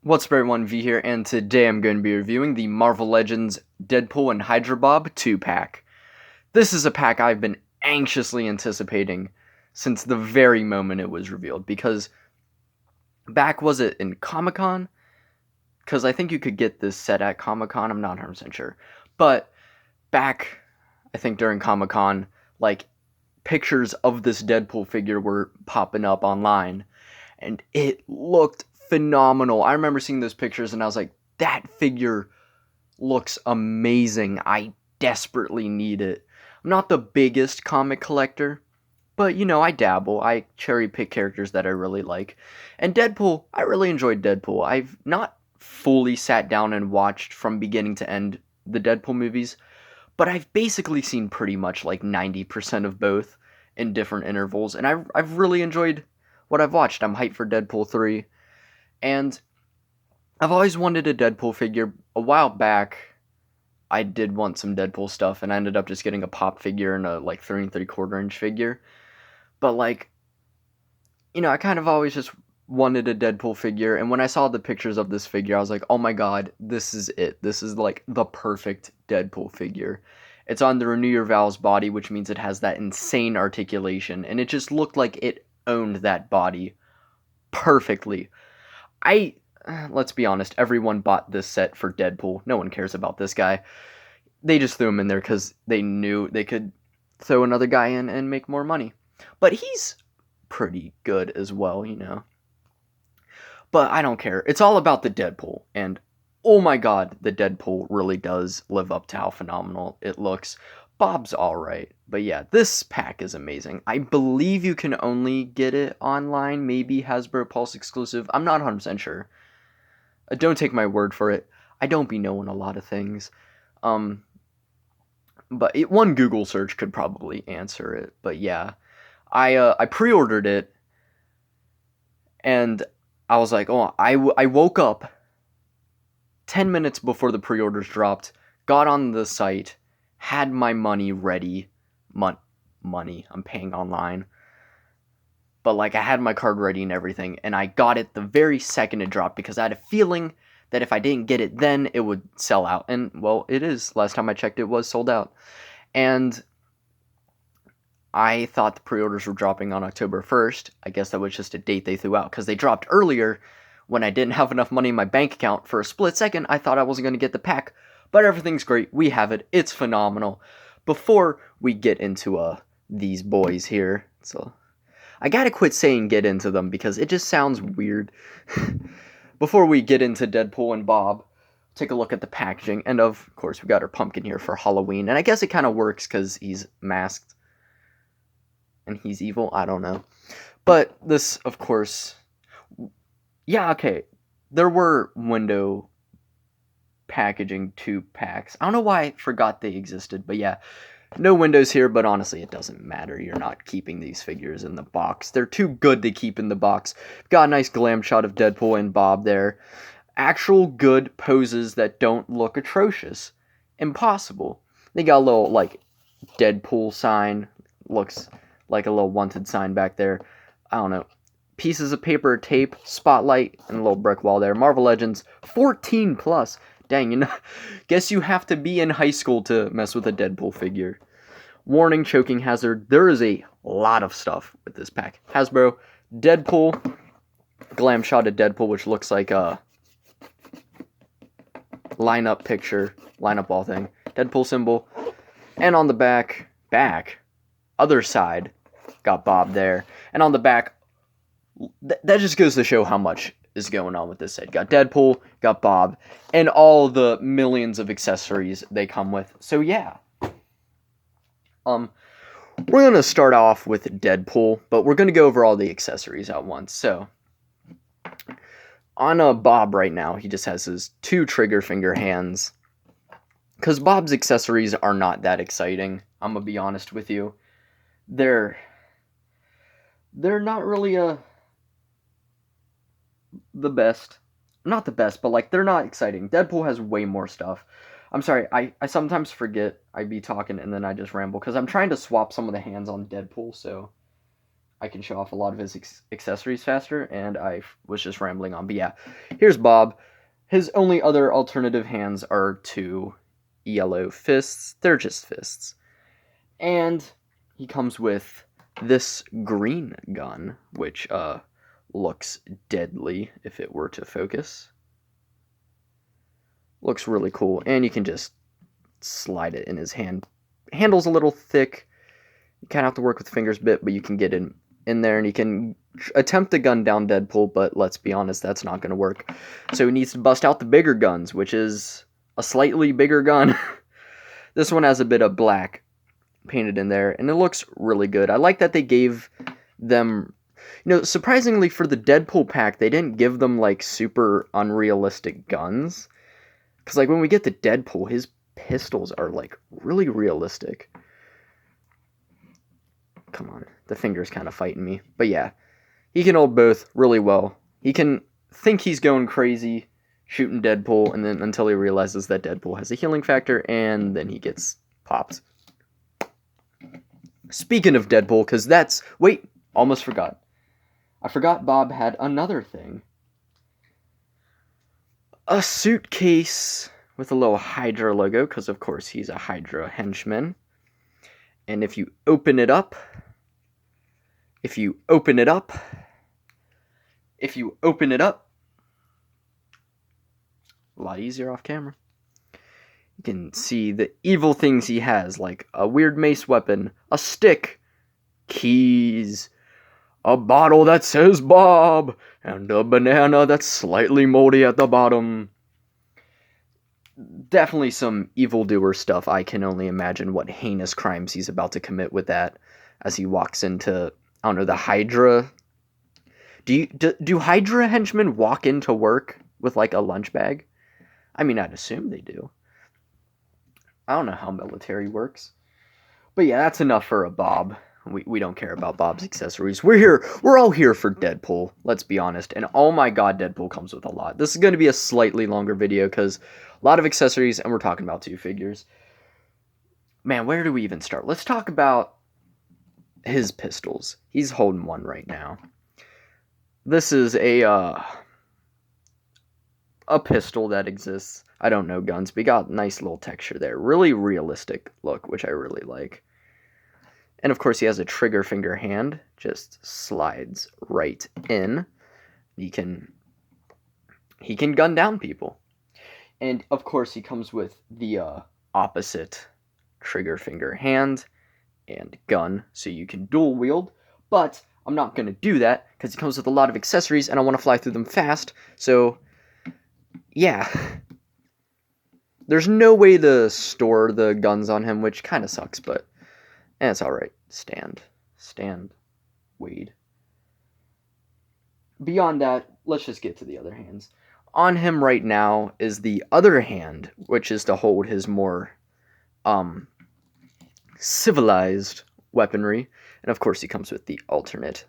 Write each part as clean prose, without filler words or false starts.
What's up everyone, V here, and today I'm going to be reviewing the Marvel Legends Deadpool and Hydra Bob 2-pack. This is a pack I've been anxiously anticipating since the very moment it was revealed, because was it in Comic-Con? Because I think you could get this set at Comic-Con, I'm not 100% sure. But back, I think during Comic-Con, pictures of this Deadpool figure were popping up online, and it looked phenomenal. I remember seeing those pictures and I was like, that figure looks amazing. I desperately need it. I'm not the biggest comic collector, but I dabble. I cherry pick characters that I really like. And Deadpool, I really enjoyed Deadpool. I've not fully sat down and watched from beginning to end the Deadpool movies, but I've basically seen pretty much 90% of both in different intervals, and I've really enjoyed what I've watched. I'm hyped for Deadpool 3. And I've always wanted a Deadpool figure. A while back, I did want some Deadpool stuff, and I ended up just getting a pop figure and a 3 3/4 inch figure. But I kind of always just wanted a Deadpool figure, and when I saw the pictures of this figure, I was like, oh my god, this is it. This is the perfect Deadpool figure. It's on the Renew Your Vows body, which means it has that insane articulation, and it just looked like it owned that body perfectly. Let's be honest, everyone bought this set for Deadpool. No one cares about this guy. They just threw him in there because they knew they could throw another guy in and make more money. But he's pretty good as well, But I don't care. It's all about the Deadpool. And oh my god, the Deadpool really does live up to how phenomenal it looks. Bob's alright. But yeah, this pack is amazing. I believe you can only get it online. Maybe Hasbro Pulse exclusive. I'm not 100% sure. Don't take my word for it. I don't be knowing a lot of things. But one Google search could probably answer it. But yeah, I pre-ordered it, and I was like, oh, I woke up 10 minutes before the pre-orders dropped, got on the site, had my money ready. Money, I'm paying online. But I had my card ready and everything, and I got it the very second it dropped because I had a feeling that if I didn't get it then, it would sell out. And, well, it is. Last time I checked, it was sold out. And I thought the pre-orders were dropping on October 1st. I guess that was just a date they threw out because they dropped earlier when I didn't have enough money in my bank account. For a split second, I thought I wasn't going to get the pack. But everything's great. We have it. It's phenomenal. Before we get into these boys here, so I gotta quit saying get into them because it just sounds weird. Before we get into Deadpool and Bob, take a look at the packaging. And of course, we got our pumpkin here for Halloween. And I guess it kind of works because he's masked. And he's evil. I don't know. But this, of course... Yeah, okay. There were window packaging 2-packs. I don't know why I forgot they existed. But yeah. No windows here, but honestly, it doesn't matter. You're not keeping these figures in the box. They're too good to keep in the box. Got a nice glam shot of Deadpool and Bob there. Actual good poses that don't look atrocious. Impossible. They got a little, Deadpool sign. Looks like a little wanted sign back there. I don't know. Pieces of paper, tape, spotlight, and a little brick wall there. Marvel Legends, 14 plus. Dang, guess you have to be in high school to mess with a Deadpool figure. Warning, choking hazard. There is a lot of stuff with this pack. Hasbro, Deadpool, glam shot of Deadpool, which looks like a lineup picture, lineup wall thing. Deadpool symbol. And on the back, other side, got Bob there. And on the back, that just goes to show how much is going on with this set. Got Deadpool, got Bob, and all the millions of accessories they come with. So yeah. We're going to start off with Deadpool, but we're going to go over all the accessories at once. So, on Bob right now, he just has his 2 trigger finger hands. Because Bob's accessories are not that exciting, I'm going to be honest with you. They're not really the best. Not the best, but they're not exciting. Deadpool has way more stuff. I'm sorry, I sometimes forget I be talking and then I just ramble because I'm trying to swap some of the hands on Deadpool, so I can show off a lot of his accessories faster, and I was just rambling on. But yeah, here's Bob. His only other alternative hands are two yellow fists. They're just fists. And he comes with this green gun, which looks deadly if it were to focus. Looks really cool, and you can just slide it in his hand. Handle's a little thick. You kind of have to work with the fingers a bit, but you can get in there, and you can attempt to gun down Deadpool, but let's be honest, that's not going to work. So he needs to bust out the bigger guns, which is a slightly bigger gun. This one has a bit of black painted in there, and it looks really good. I like that they gave them, surprisingly for the Deadpool pack, they didn't give them, like, super unrealistic guns. Because, like, when we get to Deadpool, his pistols are, like, really realistic. Come on, the finger's kind of fighting me. But yeah, he can hold both really well. He can think he's going crazy shooting Deadpool, and then until he realizes that Deadpool has a healing factor, and then he gets popped. Speaking of Deadpool, because that's... Wait, almost forgot. I forgot Bob had another thing. A suitcase with a little Hydra logo, because of course he's a Hydra henchman. And if you open it up, a lot easier off camera. You can see the evil things he has, like a weird mace weapon, a stick, keys, a bottle that says Bob, and a banana that's slightly moldy at the bottom. Definitely some evildoer stuff. I can only imagine what heinous crimes he's about to commit with that as he walks into, I don't know, the Hydra. Do Hydra henchmen walk into work with, like, a lunch bag? I mean, I'd assume they do. I don't know how military works. But yeah, that's enough for a Bob. We don't care about Bob's accessories. We're all here for Deadpool, let's be honest. And oh my god, Deadpool comes with a lot. This is going to be a slightly longer video because a lot of accessories, and we're talking about 2 figures. Man, where do we even start? Let's talk about his pistols. He's holding one right now. This is a pistol that exists. I don't know guns, but he got nice little texture there. Really realistic look, which I really like. And of course he has a trigger finger hand. Just slides right in. He can gun down people. And of course he comes with the opposite trigger finger hand and gun, so you can dual wield. But I'm not going to do that because he comes with a lot of accessories and I want to fly through them fast. So yeah. There's no way to store the guns on him, which kind of sucks, but it's alright. Stand, Wade. Beyond that, let's just get to the other hands. On him right now is the other hand, which is to hold his more civilized weaponry. And of course he comes with the alternate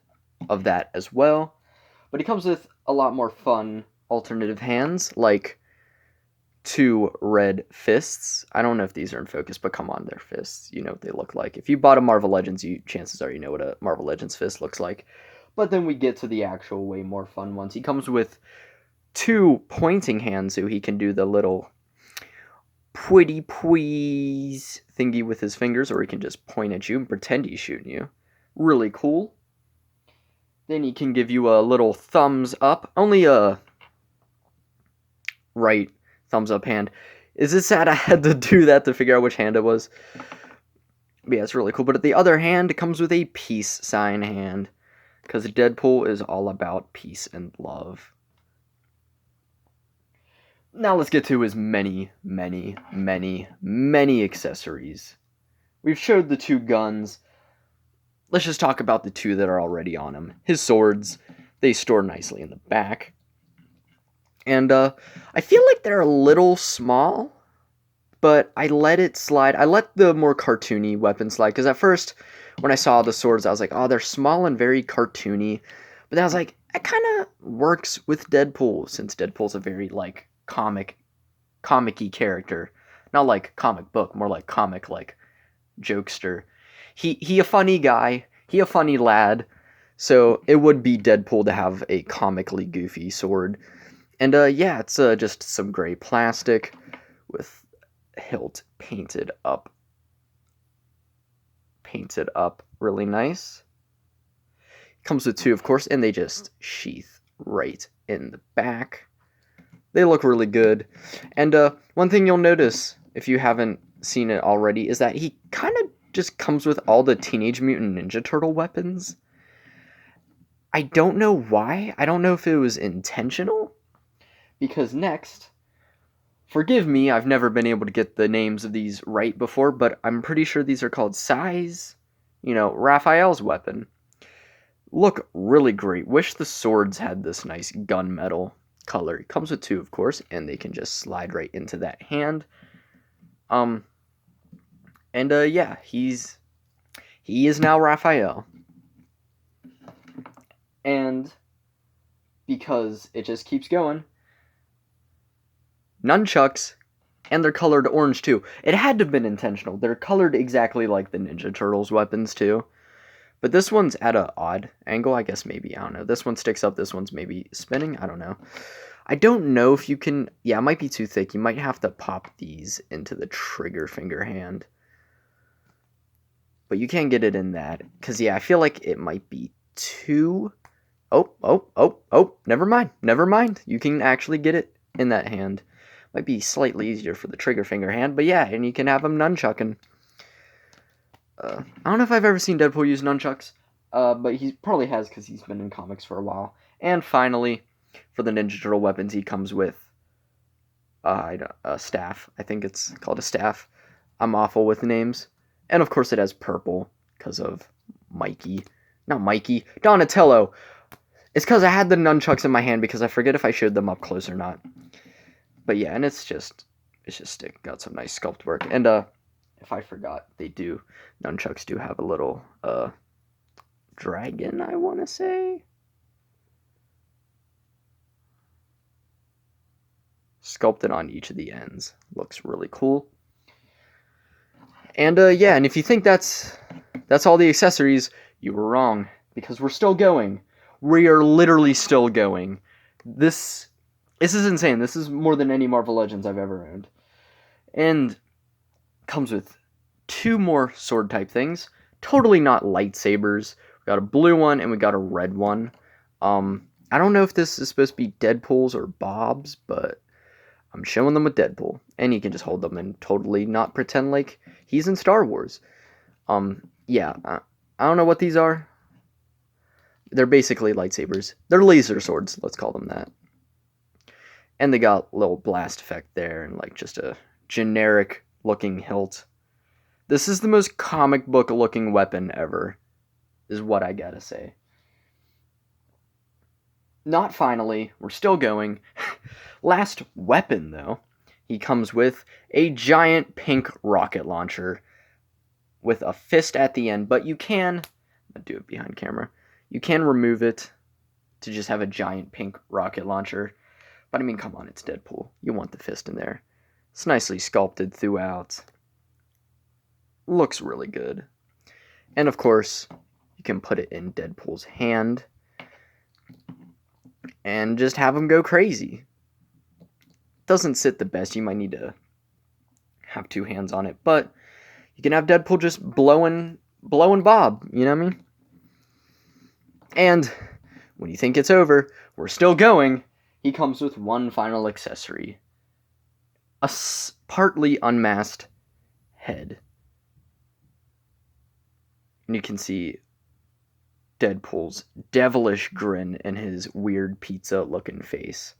of that as well. But he comes with a lot more fun alternative hands, like 2 red fists. I don't know if these are in focus, but come on, they're fists. You know what they look like. If you bought a Marvel Legends, chances are you know what a Marvel Legends fist looks like. But then we get to the actual way more fun ones. He comes with 2 pointing hands, so he can do the little pretty please thingy with his fingers, or he can just point at you and pretend he's shooting you. Really cool. Then he can give you a little thumbs up. Only a right thumbs up hand. Is it sad I had to do that to figure out which hand it was? But yeah, it's really cool. But the other hand, it comes with a peace sign hand. Because Deadpool is all about peace and love. Now let's get to his many accessories. We've showed the 2 guns. Let's just talk about the 2 that are already on him. His swords, they store nicely in the back. And I feel like they're a little small, but I let it slide. I let the more cartoony weapon slide, because at first, when I saw the swords, I was like, oh, they're small and very cartoony. But then I was like, it kind of works with Deadpool, since Deadpool's a very, like, comic-y character. Not like comic book, more like comic, like, jokester. He a funny guy. He a funny lad. So it would be Deadpool to have a comically goofy sword. And yeah, it's just some gray plastic with hilt painted up really nice. Comes with 2, of course, and they just sheath right in the back. They look really good. And one thing you'll notice, if you haven't seen it already, is that he kind of just comes with all the Teenage Mutant Ninja Turtle weapons. I don't know why. I don't know if it was intentional. Because next, forgive me, I've never been able to get the names of these right before, but I'm pretty sure these are called Sais. You know, Raphael's weapon. Look really great. Wish the swords had this nice gunmetal color. It comes with 2, of course, and they can just slide right into that hand. Yeah, he is now Raphael. And because it just keeps going, nunchucks, and they're colored orange too. It had to have been intentional. They're colored exactly like the Ninja Turtles weapons too. But this one's at an odd angle, I guess maybe, I don't know. This one sticks up, this one's maybe spinning, I don't know. I don't know if you can, yeah, it might be too thick. You might have to pop these into the trigger finger hand. But you can't get it in that, because yeah, I feel like it might be too, never mind. You can actually get it in that hand. Might be slightly easier for the trigger finger hand, but yeah, and you can have him nunchucking. I don't know if I've ever seen Deadpool use nunchucks, but he probably has because he's been in comics for a while. And finally, for the Ninja Turtle weapons, he comes with a staff. I think it's called a staff. I'm awful with names. And of course it has purple because of Donatello. It's because I had the nunchucks in my hand because I forget if I showed them up close or not. But yeah, and it's just got some nice sculpt work. And if I forgot, nunchucks do have a little dragon, I want to say. Sculpted on each of the ends. Looks really cool. And yeah, and if you think that's all the accessories, you were wrong, because we're still going. We are literally still going. This is insane. This is more than any Marvel Legends I've ever owned. And comes with 2 more sword type things. Totally not lightsabers. We got a blue one and we got a red one. I don't know if this is supposed to be Deadpool's or Bob's, but I'm showing them with Deadpool. And he can just hold them and totally not pretend like he's in Star Wars. Yeah, I don't know what these are. They're basically lightsabers. They're laser swords, let's call them that. And they got a little blast effect there and like just a generic looking hilt. This is the most comic book looking weapon ever, is what I gotta say. Not finally, we're still going. Last weapon, though, he comes with a giant pink rocket launcher with a fist at the end, but you can, I'll do it behind camera, you can remove it to just have a giant pink rocket launcher. But I mean, come on, it's Deadpool. You want the fist in there. It's nicely sculpted throughout. Looks really good. And of course, you can put it in Deadpool's hand and just have him go crazy. Doesn't sit the best. You might need to have 2 hands on it, but you can have Deadpool just blowing Bob, you know what I mean? And when you think it's over, we're still going. He comes with one final accessory. A partly unmasked head. And you can see Deadpool's devilish grin and his weird pizza-looking face.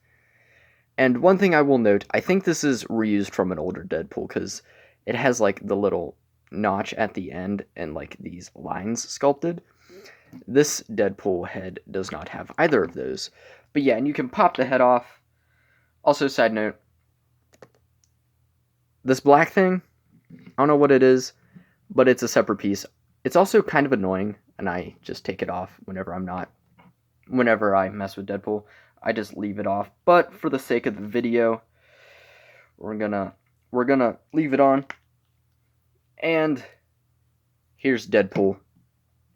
And one thing I will note, I think this is reused from an older Deadpool, because it has, like, the little notch at the end and, like, these lines sculpted. This Deadpool head does not have either of those. But yeah, and you can pop the head off. Also, side note, this black thing, I don't know what it is, but it's a separate piece. It's also kind of annoying, and I just take it off whenever I mess with Deadpool. I just leave it off. But for the sake of the video, we're gonna leave it on. And here's Deadpool,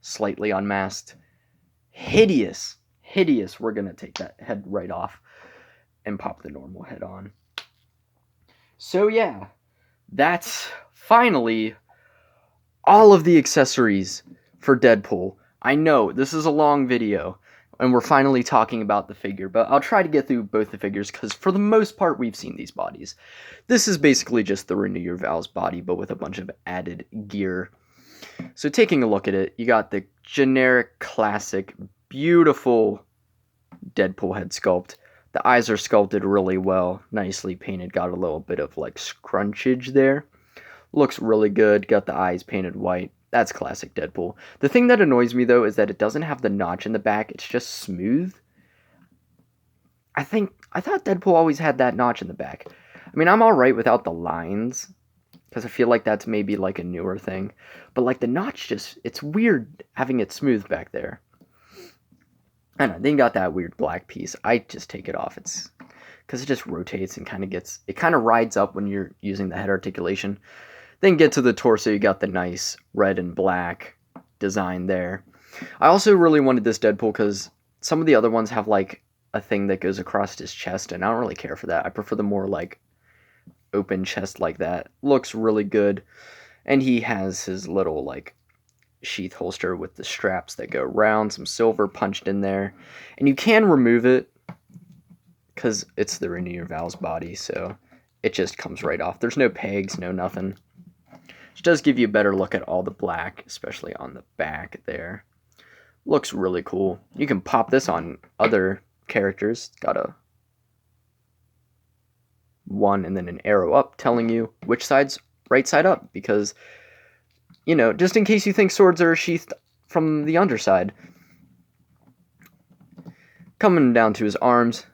slightly unmasked. hideous. Hideous. We're going to take that head right off and pop the normal head on. So yeah, that's finally all of the accessories for Deadpool. I know, this is a long video, and we're finally talking about the figure, but I'll try to get through both the figures, because for the most part, we've seen these bodies. This is basically just the Renew Your Vows body, but with a bunch of added gear. So taking a look at it, you got the generic, classic, beautiful Deadpool head sculpt. The eyes are sculpted really well, nicely painted, got a little bit of like scrunchage there. Looks really good, got the eyes painted white. That's classic Deadpool. The thing that annoys me though is that it doesn't have the notch in the back, it's just smooth. I thought Deadpool always had that notch in the back. I mean, I'm alright without the lines, because I feel like that's maybe like a newer thing. But like the notch just, it's weird having it smooth back there. I don't know, then you got that weird black piece. I just take it off. It's because it just rotates and kind of gets, it kind of rides up when you're using the head articulation. Then get to the torso, you got the nice red and black design there. I also really wanted this Deadpool because some of the other ones have like a thing that goes across his chest, and I don't really care for that. I prefer the more like open chest like that. Looks really good. And he has his little like sheath holster with the straps that go around, some silver punched in there, and you can remove it because it's the Renew Your Vows body, so it just comes right off. There's no pegs, no nothing. It does give you a better look at all the black, especially on the back there. Looks really cool. You can pop this on other characters. Got a 1 and then an arrow up telling you which side's right side up, because you know, just in case you think swords are sheathed from the underside. Coming down to his arms,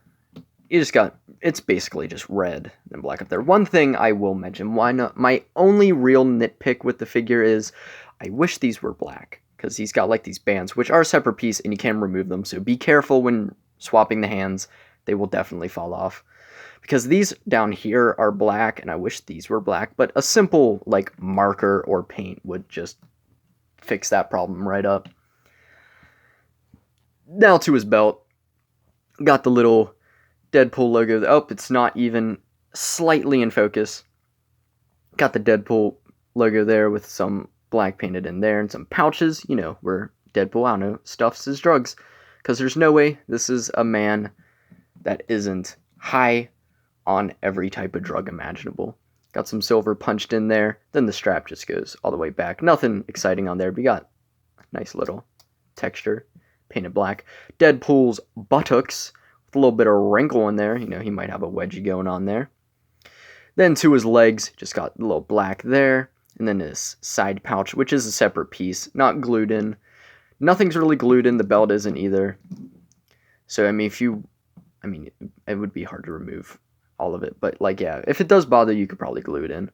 you just got, it's basically just red and black up there. One thing I will mention, why not? My only real nitpick with the figure is, I wish these were black, because he's got like these bands, which are a separate piece, and you can remove them, so be careful when swapping the hands. They will definitely fall off. Because these down here are black, and I wish these were black, but a simple, like, marker or paint would just fix that problem right up. Now to his belt. Got the little Deadpool logo. Oh, it's not even slightly in focus. Got the Deadpool logo there with some black painted in there, and some pouches, you know, where Deadpool, I don't know, stuffs his drugs. Because there's no way this is a man that isn't high on every type of drug imaginable. Got some silver punched in there, then the strap just goes all the way back. Nothing exciting on there, but you got a nice little texture, painted black. Deadpool's buttocks, with a little bit of wrinkle in there. You know, he might have a wedgie going on there. Then to his legs, just got a little black there, and then his side pouch, which is a separate piece, not glued in. Nothing's really glued in, the belt isn't either. So, I mean, it would be hard to remove all of it, but like, yeah, if it does bother you could probably glue it in.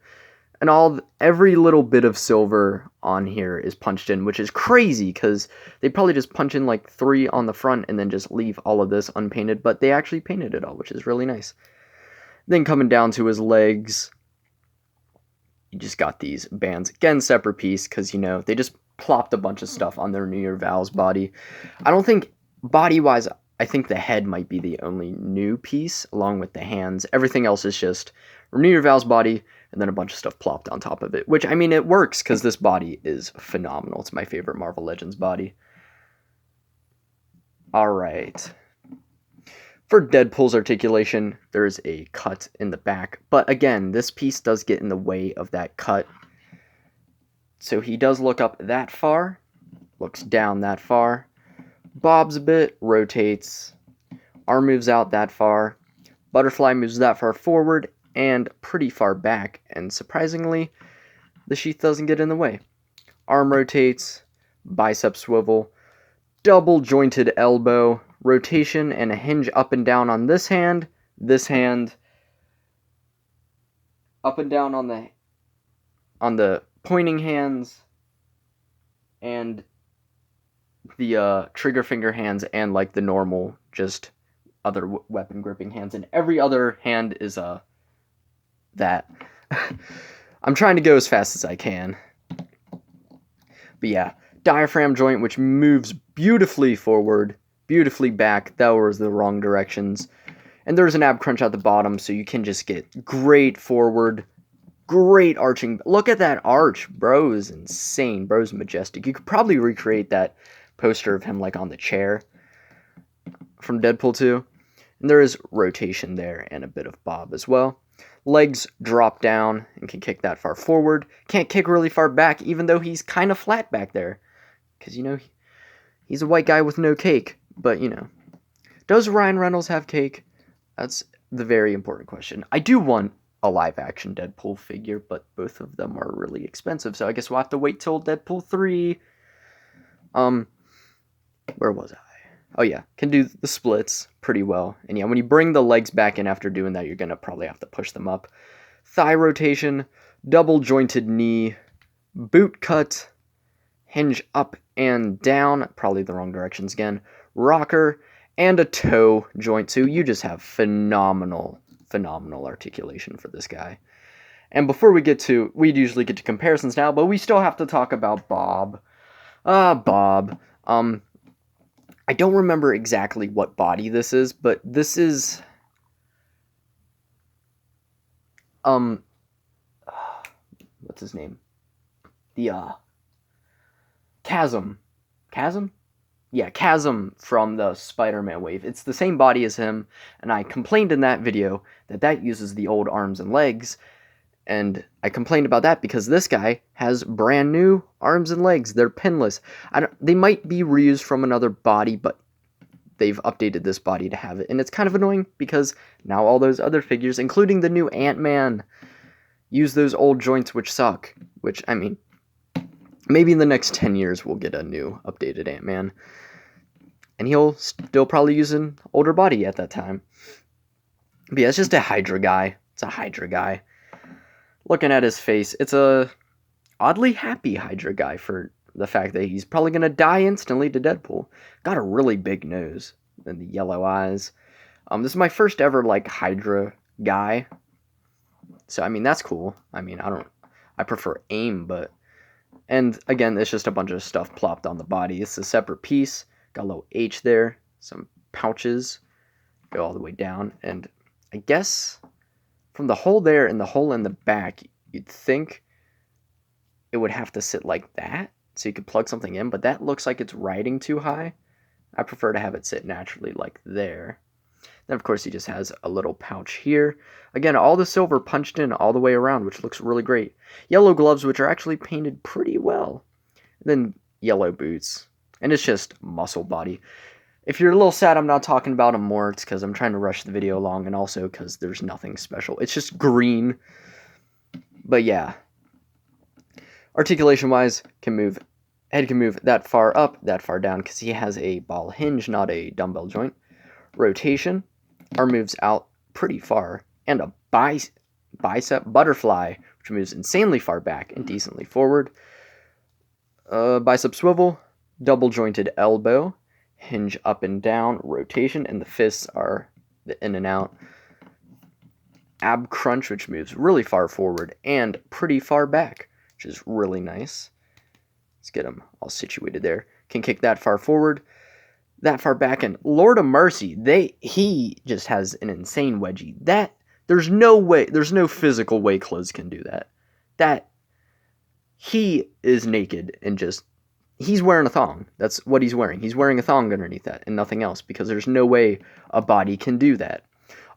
And every little bit of silver on here is punched in, which is crazy because they probably just punch in like 3 on the front and then just leave all of this unpainted, but they actually painted it all, which is really nice. Then coming down to his legs, you just got these bands, again separate piece, because you know they just plopped a bunch of stuff on their Renew Your Vows body. I don't think body wise, I think the head might be the only new piece, along with the hands. Everything else is just Renew Your Vows body, and then a bunch of stuff plopped on top of it. Which, I mean, it works, because this body is phenomenal. It's my favorite Marvel Legends body. Alright. For Deadpool's articulation, there is a cut in the back. But again, this piece does get in the way of that cut. So he does look up that far, looks down that far, bobs a bit, rotates, arm moves out that far, butterfly moves that far forward and pretty far back, and surprisingly, the sheath doesn't get in the way. Arm rotates, bicep swivel, double jointed elbow, rotation and a hinge up and down on this hand, up and down on the pointing hands, and the trigger finger hands, and like the normal just other weapon gripping hands, and every other hand is that. I'm trying to go as fast as I can. But yeah, diaphragm joint, which moves beautifully forward, beautifully back. That was the wrong directions. And there's an ab crunch at the bottom, so you can just get great forward, great arching. Look at that arch. Bro is insane. Bro's majestic. You could probably recreate that poster of him like on the chair from Deadpool 2. And there is rotation there and a bit of bob as well. Legs drop down and can kick that far forward. Can't kick really far back, even though he's kind of flat back there. Because, you know, he's a white guy with no cake. But, you know, does Ryan Reynolds have cake? That's the very important question. I do want a live-action Deadpool figure, but both of them are really expensive. So I guess we'll have to wait till Deadpool 3. Where was I? Oh yeah, can do the splits pretty well. And yeah, when you bring the legs back in after doing that, you're going to probably have to push them up. Thigh rotation, double jointed knee, boot cut, hinge up and down, probably the wrong directions again, rocker, and a toe joint too. You just have phenomenal articulation for this guy. And before we usually get to comparisons now, but we still have to talk about Bob. Bob. I don't remember exactly what body this is, but this is what's his name? The Chasm. Chasm? Yeah, Chasm from the Spider-Man wave. It's the same body as him, and I complained in that video that uses the old arms and legs, and I complained about that because this guy has brand new arms and legs. They're pinless. They might be reused from another body, but they've updated this body to have it. And it's kind of annoying because now all those other figures, including the new Ant-Man, use those old joints which suck. Which, I mean, maybe in the next 10 years we'll get a new updated Ant-Man. And he'll still probably use an older body at that time. But yeah, it's just a Hydra guy. It's a Hydra guy. Looking at his face, it's a oddly happy Hydra guy for the fact that he's probably going to die instantly to Deadpool. Got a really big nose and the yellow eyes. This is my first ever, like, Hydra guy. So, I mean, that's cool. I mean, I prefer AIM, but... And, again, it's just a bunch of stuff plopped on the body. It's a separate piece. Got a little H there. Some pouches. Go all the way down. And I guess... from the hole there and the hole in the back, you'd think it would have to sit like that so you could plug something in, but that looks like it's riding too high. I prefer to have it sit naturally like there. Then, of course, he just has a little pouch here. Again, all the silver punched in all the way around, which looks really great. Yellow gloves, which are actually painted pretty well. Then yellow boots. And it's just muscle body. If you're a little sad I'm not talking about him more, it's because I'm trying to rush the video along, and also because there's nothing special. It's just green. But yeah. Articulation-wise, head can move that far up, that far down, because he has a ball hinge, not a dumbbell joint. Rotation, arm moves out pretty far. And a bicep butterfly, which moves insanely far back and decently forward. Bicep swivel, double jointed elbow. Hinge up and down, rotation, and the fists are the in and out. Ab crunch, which moves really far forward and pretty far back, which is really nice. Let's get him all situated there. Can kick that far forward, that far back, and Lord of Mercy, he just has an insane wedgie. There's no physical way clothes can do that. He is naked and just... he's wearing a thong. That's what he's wearing. He's wearing a thong underneath that and nothing else, because there's no way a body can do that.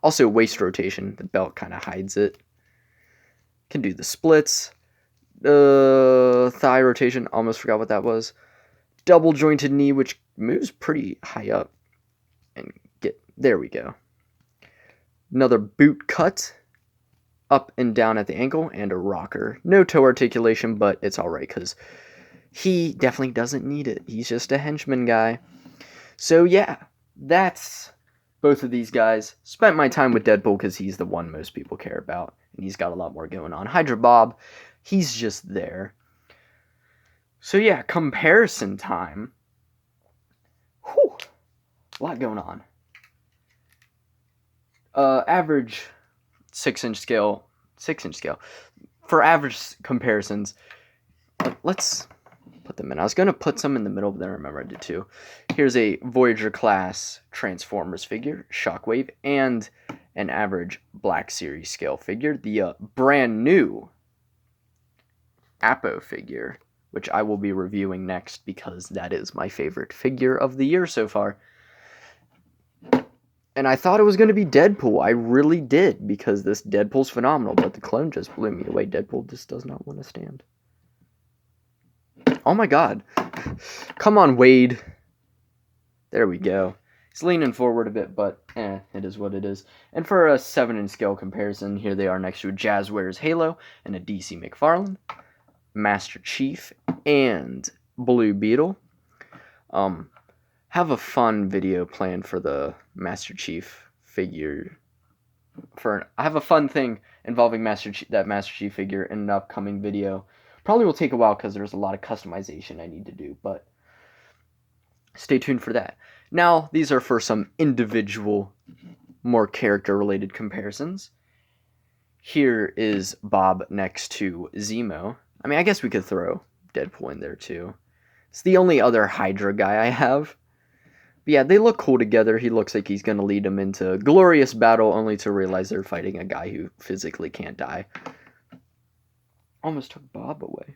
Also, waist rotation. The belt kind of hides it. Can do the splits. Thigh rotation. Almost forgot what that was. Double jointed knee, which moves pretty high up. And there we go. Another boot cut. Up and down at the ankle. And a rocker. No toe articulation, but it's alright, because... he definitely doesn't need it. He's just a henchman guy. So yeah, that's both of these guys. Spent my time with Deadpool because he's the one most people care about. And he's got a lot more going on. Hydra Bob, he's just there. So yeah, comparison time. Whew, a lot going on. Average 6-inch scale. 6-inch scale. For average comparisons, let's put them in. I was going to put some in the middle, but then I remember I did too. Here's a Voyager class Transformers figure, Shockwave, and an average Black Series scale figure. The brand new Apo figure, which I will be reviewing next because that is my favorite figure of the year so far. And I thought it was going to be Deadpool. I really did, because this Deadpool's phenomenal, but the clone just blew me away. Deadpool just does not want to stand. Oh my god. Come on, Wade. There we go. He's leaning forward a bit, but it is what it is. And for a 7-inch scale comparison, here they are next to a Jazzwares Halo and a DC McFarlane, Master Chief, and Blue Beetle. Have a fun video planned for the Master Chief figure. I have a fun thing involving that Master Chief figure in an upcoming video. Probably will take a while because there's a lot of customization I need to do, but stay tuned for that. Now, these are for some individual, more character-related comparisons. Here is Bob next to Zemo. I mean, I guess we could throw Deadpool in there too. It's the only other Hydra guy I have. But yeah, they look cool together. He looks like he's going to lead them into glorious battle, only to realize they're fighting a guy who physically can't die. Almost took Bob away.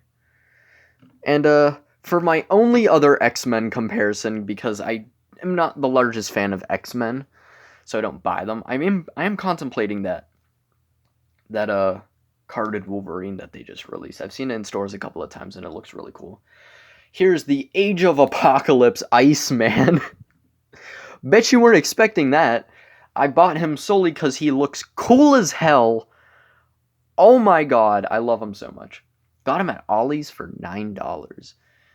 And for my only other X-Men comparison, because I am not the largest fan of X-Men, so I don't buy them. I am contemplating that carded Wolverine that they just released. I've seen it in stores a couple of times, and it looks really cool. Here's the Age of Apocalypse Iceman. Bet you weren't expecting that. I bought him solely because he looks cool as hell. Oh my god, I love him so much. Got him at Ollie's for $9.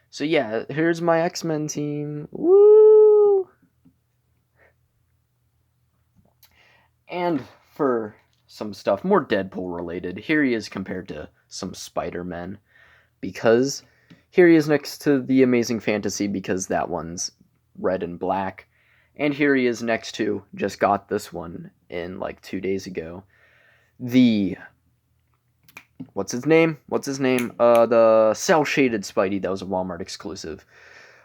So yeah, here's my X-Men team. Woo! And for some stuff more Deadpool related, here he is compared to some Spider-Men. Because here he is next to the Amazing Fantasy, because that one's red and black. And here he is next to, just got this one in like 2 days ago, the... What's his name? The cel-shaded Spidey that was a Walmart exclusive.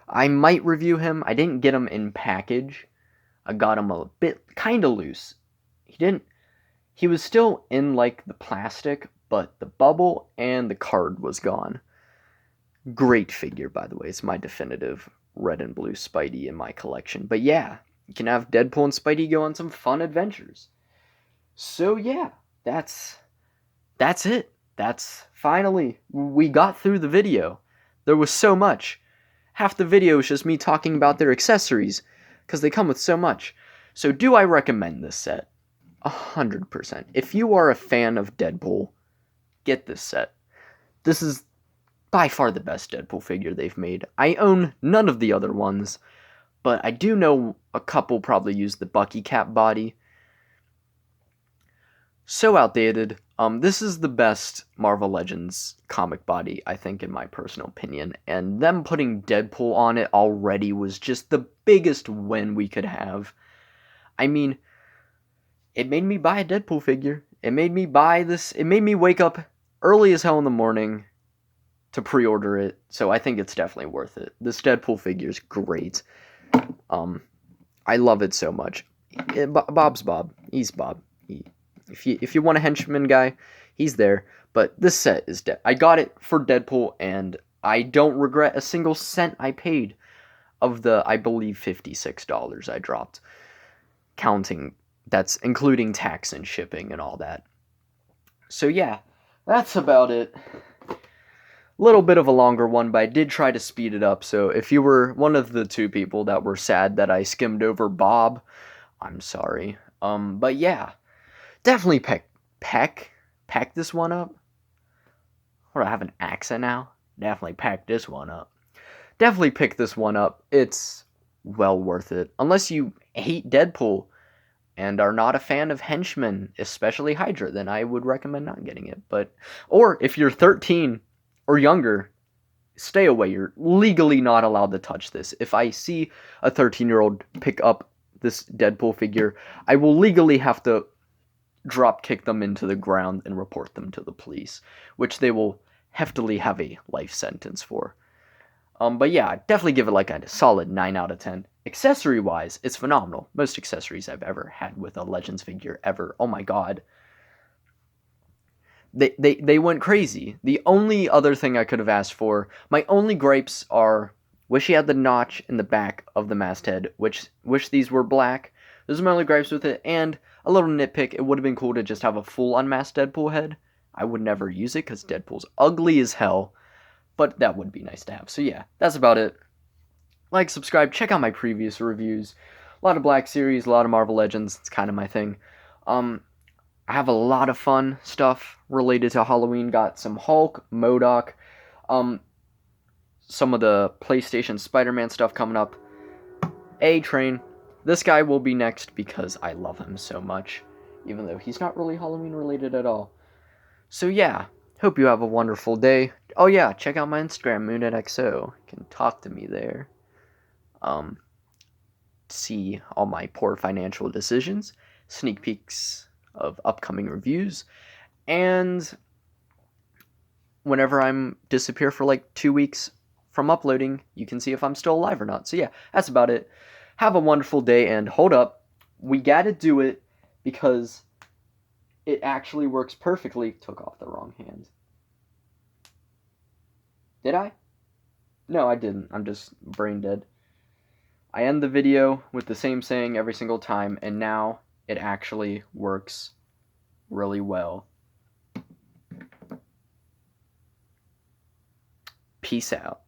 I might review him. I didn't get him in package. I got him a bit kind of loose. He was still in like the plastic, but the bubble and the card was gone. Great figure, by the way. It's my definitive red and blue Spidey in my collection. But yeah, you can have Deadpool and Spidey go on some fun adventures. So yeah, that's it. Finally, we got through the video. There was so much. Half the video is just me talking about their accessories, because they come with so much. So do I recommend this set? 100%. If you are a fan of Deadpool, get this set. This is by far the best Deadpool figure they've made. I own none of the other ones, but I do know a couple probably use the Bucky Cap body. So outdated. This is the best Marvel Legends comic body, I think, in my personal opinion. And them putting Deadpool on it already was just the biggest win we could have. I mean, it made me buy a Deadpool figure. It made me buy this. It made me wake up early as hell in the morning to pre-order it. So I think it's definitely worth it. This Deadpool figure is great. I love it so much. Bob's Bob. He's Bob. If you want a henchman guy, he's there. But this set is I got it for Deadpool, and I don't regret a single cent I paid of the, I believe, $56 I dropped. That's including tax and shipping and all that. So yeah, that's about it. Little bit of a longer one, but I did try to speed it up. So if you were one of the two people that were sad that I skimmed over Bob, I'm sorry. But yeah. Definitely pack this one up. Or I have an accent now. Definitely pack this one up. Definitely pick this one up. It's well worth it. Unless you hate Deadpool and are not a fan of henchmen, especially Hydra, then I would recommend not getting it. Or if you're 13 or younger, stay away. You're legally not allowed to touch this. If I see a 13-year-old pick up this Deadpool figure, I will legally have to drop kick them into the ground and report them to the police, which they will heftily have a life sentence for. But yeah, definitely give it like a solid 9 out of 10. Accessory-wise, it's phenomenal. Most accessories I've ever had with a Legends figure ever. Oh my god. They went crazy. The only other thing I could have asked for, my only gripes are, wish he had the notch in the back of the masthead, wish these were black. Those are my only gripes with it, and a little nitpick, it would have been cool to just have a full unmasked Deadpool head. I would never use it because Deadpool's ugly as hell, but that would be nice to have. So yeah, that's about it. Like, subscribe, check out my previous reviews. A lot of Black Series, a lot of Marvel Legends, it's kind of my thing. I have a lot of fun stuff related to Halloween. Got some Hulk, MODOK, some of the PlayStation Spider-Man stuff coming up. A-Train. This guy will be next because I love him so much, even though he's not really Halloween related at all. So yeah, hope you have a wonderful day. Oh yeah, check out my Instagram, MoonedXO. You can talk to me there. See all my poor financial decisions, sneak peeks of upcoming reviews, and whenever I'm disappear for like 2 weeks from uploading, you can see if I'm still alive or not. So yeah, that's about it. Have a wonderful day, and hold up, we gotta do it because it actually works perfectly. Took off the wrong hand. Did I? No, I didn't. I'm just brain dead. I end the video with the same saying every single time, and now it actually works really well. Peace out.